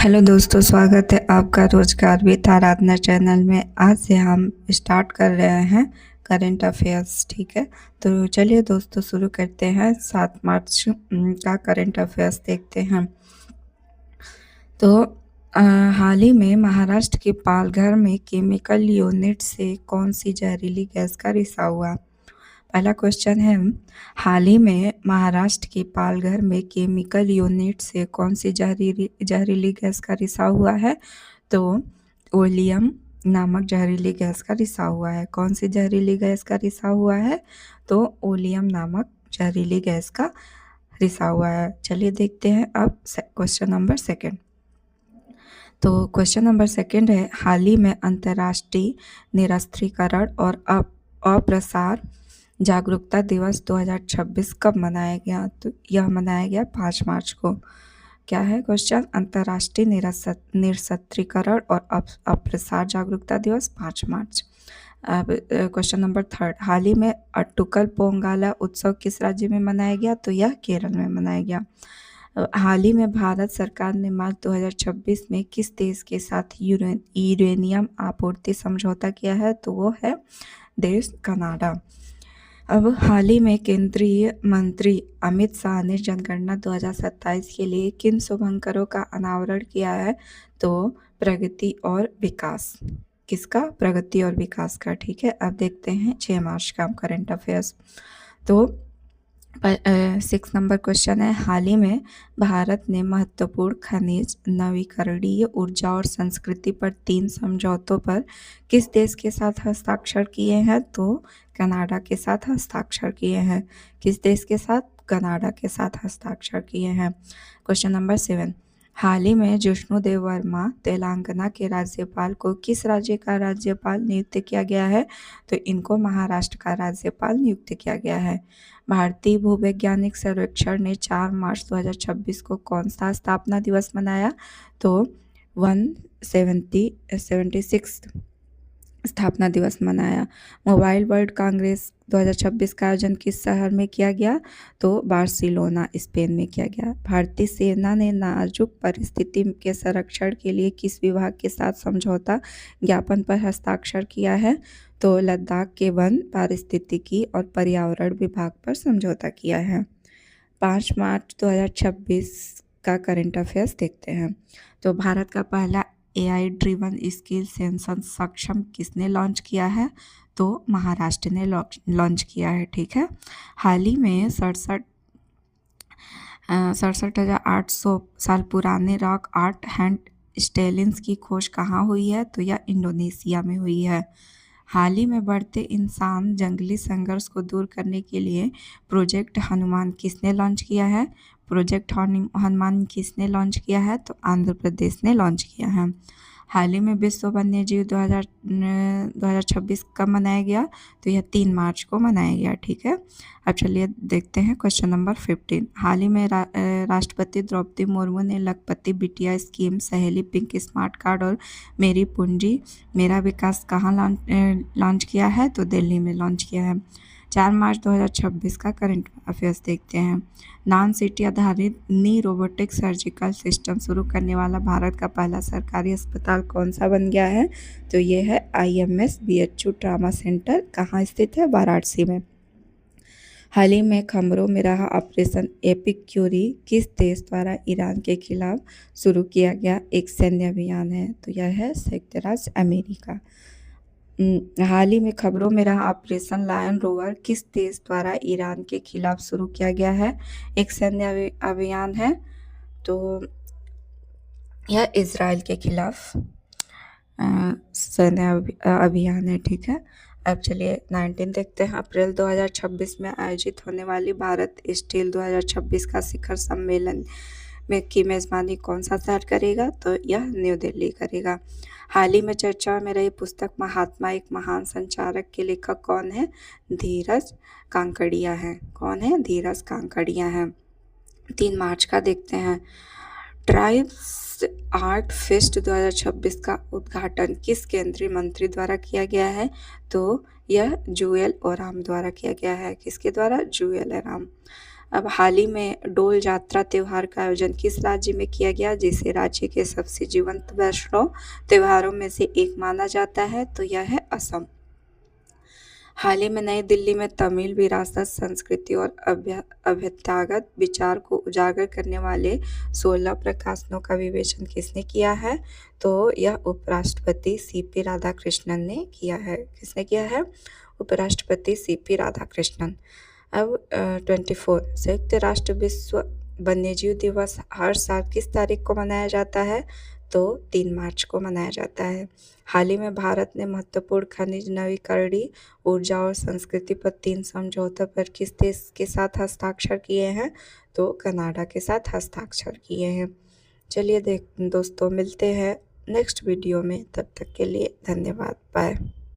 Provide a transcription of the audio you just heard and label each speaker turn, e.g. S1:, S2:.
S1: Hello दोस्तों, स्वागत है आपका रोजगार विद आराधना चैनल में। आज से हम स्टार्ट कर रहे हैं करंट अफेयर्स। ठीक है, तो चलिए दोस्तों शुरू करते हैं। 7 मार्च का करंट अफेयर्स देखते हैं। तो हाल ही में महाराष्ट्र के पालघर में केमिकल यूनिट से कौन सी जहरीली गैस का रिसाव हुआ? पहला क्वेश्चन है, हाल ही में महाराष्ट्र के पालघर में केमिकल यूनिट से कौन सी जहरीली गैस का रिसाव हुआ है? तो ओलियम नामक जहरीली गैस का रिसाव हुआ है। कौन सी जहरीली गैस का रिसाव हुआ है? तो ओलियम नामक जहरीली गैस का रिसाव हुआ है। चलिए देखते हैं अब क्वेश्चन नंबर सेकंड। तो क्वेश्चन नंबर सेकंड है, हाल ही में अंतर्राष्ट्रीय निरस्त्रीकरण और अप्रसार जागरूकता दिवस 2026 कब मनाया गया? तो यह मनाया गया 5 मार्च को। क्या है क्वेश्चन? अंतर्राष्ट्रीय निरस्त्रीकरण और अप्रसार जागरूकता दिवस 5 मार्च। अब क्वेश्चन नंबर थर्ड, हाल ही में अट्टुकल पोंगाला उत्सव किस राज्य में मनाया गया? तो यह केरल में मनाया गया। हाल ही में भारत सरकार ने मार्च 2026 में किस देश के साथ यूरेनियम आपूर्ति समझौता किया है? तो वो है देश कनाडा। अब हाल ही में केंद्रीय मंत्री अमित शाह ने जनगणना 2027 के लिए किन शुभंकरों का अनावरण किया है? तो प्रगति और विकास। किसका? प्रगति और विकास का। ठीक है, अब देखते हैं 6 मार्च का करंट अफेयर्स। तो 6 नंबर क्वेश्चन है, हाल ही में भारत ने महत्वपूर्ण खनिज, नवीकरणीय ऊर्जा और संस्कृति पर 3 समझौतों पर किस देश के साथ हस्ताक्षर किए हैं? तो कनाडा के साथ हस्ताक्षर किए हैं। किस देश के साथ? कनाडा के साथ हस्ताक्षर किए हैं। क्वेश्चन नंबर 7, हाल ही में जिष्णुदेव वर्मा तेलंगाना के राज्यपाल को किस राज्य का राज्यपाल नियुक्त किया गया है? तो इनको महाराष्ट्र का राज्यपाल नियुक्त किया गया है। भारतीय भूवैज्ञानिक सर्वेक्षण ने 4 मार्च 2026 को कौन सा स्थापना दिवस मनाया? तो 176 स्थापना दिवस मनाया। मोबाइल वर्ल्ड कांग्रेस 2026 का आयोजन किस शहर में किया गया? तो बार्सिलोना, स्पेन में किया गया। भारतीय सेना ने नाजुक परिस्थिति के संरक्षण के लिए किस विभाग के साथ समझौता ज्ञापन पर हस्ताक्षर किया है? तो लद्दाख के वन, पारिस्थितिकी और पर्यावरण विभाग पर समझौता किया है। 5 मार्च 2026 का करंट अफेयर्स देखते हैं। तो भारत का पहला AI ड्रिवन स्किल सेंसर सक्षम किसने लॉन्च किया है? तो महाराष्ट्र ने लॉन्च किया है। ठीक है, हाल ही में 67,800 साल पुराने रॉक आर्ट हैंड स्टेलिंस की खोज कहाँ हुई है? तो यह इंडोनेशिया में हुई है। हाल ही में बढ़ते इंसान जंगली संघर्ष को दूर करने के लिए प्रोजेक्ट हनुमान किसने लॉन्च किया है? प्रोजेक्ट हनुमान किसने लॉन्च किया है? तो आंध्र प्रदेश ने लॉन्च किया है। हाल ही में विश्व वन्य जीव 2026 कब मनाया गया? तो यह 3 मार्च को मनाया गया। ठीक है, अब चलिए देखते हैं क्वेश्चन नंबर 15। हाल ही में राष्ट्रपति द्रौपदी मुर्मू ने लखपति बिटिया स्कीम, सहेली पिंक स्मार्ट कार्ड और मेरी पूंजी मेरा विकास कहाँ लॉन्च किया है? तो दिल्ली में लॉन्च किया है। 4 मार्च 2026 का करंट अफेयर्स देखते हैं। नॉन सिटी आधारित नी रोबोटिक सर्जिकल सिस्टम शुरू करने वाला भारत का पहला सरकारी अस्पताल कौन सा बन गया है? तो ये है IMS BHU ट्रामा सेंटर। कहाँ स्थित है? वाराणसी में। हाल ही में खबरों में रहा ऑपरेशन एपिक्यूरी किस देश द्वारा ईरान के खिलाफ शुरू किया गया एक सैन्य अभियान है? तो यह है संयुक्त राज्य अमेरिका। हाल ही में खबरों में रहा ऑपरेशन लायन रोवर किस देश द्वारा ईरान के खिलाफ शुरू किया गया है एक सैन्य अभियान है? तो यह इजराइल के खिलाफ सैन्य अभियान है। ठीक है, अब चलिए 19 देखते हैं। अप्रैल 2026 में आयोजित होने वाली भारत स्टील 2026 का शिखर सम्मेलन में की मेज़बानी कौन सा शहर करेगा? तो यह न्यू दिल्ली करेगा। हाल ही में चर्चा में रही पुस्तक महात्मा एक महान संचारक के लेखक कौन है? धीरज कांकड़िया है। कौन है? धीरज कांकड़िया है। 3 मार्च का देखते हैं। ट्राइब्स आर्ट फेस्ट 2026 का उद्घाटन किस केंद्रीय मंत्री द्वारा किया गया है? तो यह जूएल ओराम द्वारा किया गया है। किसके द्वारा? जूएल ओराम। अब हाल ही में डोल जात्रा त्योहार का आयोजन किस राज्य में किया गया, जिसे राज्य के सबसे जीवंत वैष्णव त्योहारों में से एक माना जाता है? तो यह है असम। हाल ही में नई दिल्ली में तमिल विरासत, संस्कृति और अभ्यागत विचार को उजागर करने वाले 16 प्रकाशनों का विवेचन किसने किया है? तो यह उपराष्ट्रपति सीपी राधाकृष्णन ने किया है। किसने किया है? उपराष्ट्रपति सीपी राधाकृष्णन। अब 24 संयुक्त राष्ट्र विश्व वन्यजीव दिवस हर साल किस तारीख को मनाया जाता है? तो 3 मार्च को मनाया जाता है। हाल ही में भारत ने महत्वपूर्ण खनिज नवीकरणीय ऊर्जा और संस्कृति पर 3 समझौतों पर किस देश के साथ हस्ताक्षर किए हैं? तो कनाडा के साथ हस्ताक्षर किए हैं। चलिए दोस्तों मिलते हैं नेक्स्ट वीडियो में, तब तक के लिए धन्यवाद, बाय।